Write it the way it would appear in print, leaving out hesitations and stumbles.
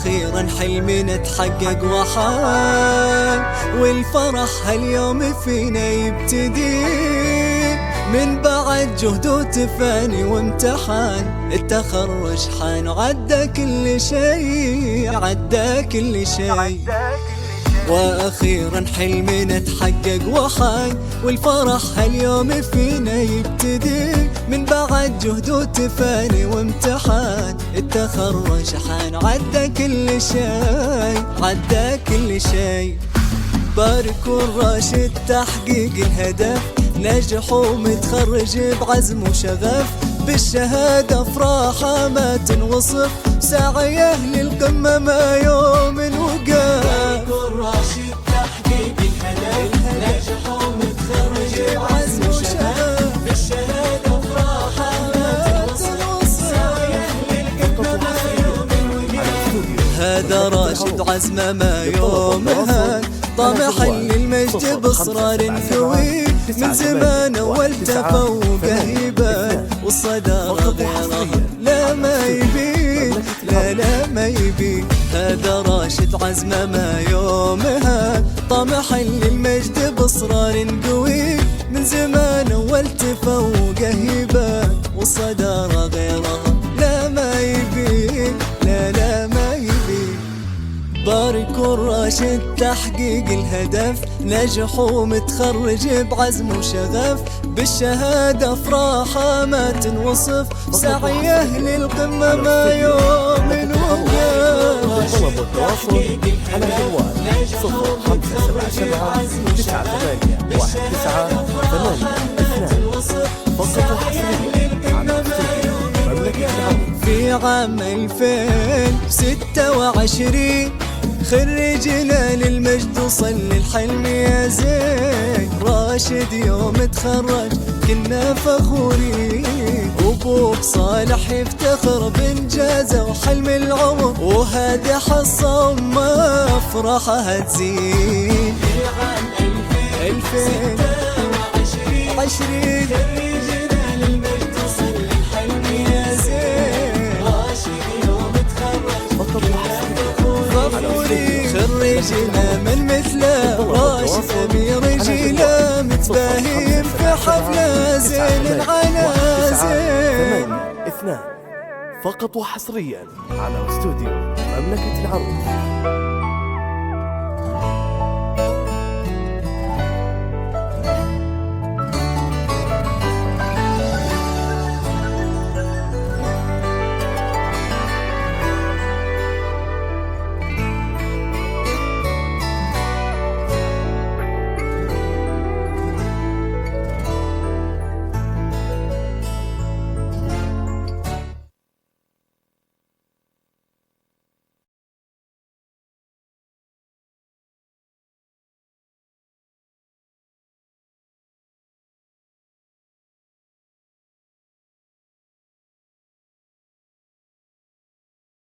واخيرا حلمنا اتحقق وحان، والفرح هاليوم فينا يبتدي من بعد جهد وتفاني وامتحان. التخرج حان وعدى كل شي، عدى كل شي، واخيرا حلمنا اتحقق وحان، والفرح هاليوم فينا يبتدي من بعد جهد وتفاني وامتحان. التخرج حان عدى كل شي، عدى كل شي. باركوا الراشد تحقيق الهدف، نجح ومتخرج بعزم وشغف، بالشهادة افراحه ما تنوصف، سعيه للقمة ما يوم وقف. باركوا الراشد تحقيق الهدف، نجح ومتخرج بعزم وشغف، بالشهادة افراحه ما تنوصف، سعيه للقمة ما يوم وقف. هذا راشد عزمه ما يوم هان، طمح للمجد باصرار قوي، من زمان اول تفوق هيبان، والصدارة غيره لا ما يبي، لا لا ما يبي. هذا راشد عزمه ما يومها، طمح للمجد باصرار قوي، من زمان اول تفوق هيبان، والصدارة غيره لا ما يبي، لا لا ما يبي. باركوا الراشد تحقيق الهدف، نجح ومتخرج بعزم وشغف، بالشهادة افراحه ما تنوصف، سعيه للقمة ما يوم وقف. طلب التواصل على جوال 0577719192 فقط وحصريا على مملكة العرب. في عام 2026 خرجنا للمجد وصل الحلم يا زين، راشد يوم تخرج كنا فخورين، وابوك صالح يفتخر بانجازه وحلم العمر، وهادي حصه وما افراحها تزين. في عام 2026 خرجنا للمجد وصل الحلم يا زين، راشد يوم تخرج خرجنا من مثله، راشد امير جيله، متباهيم في حفله زين على زين. 8 2 فقط وحصريا على استوديو مملكة العروض.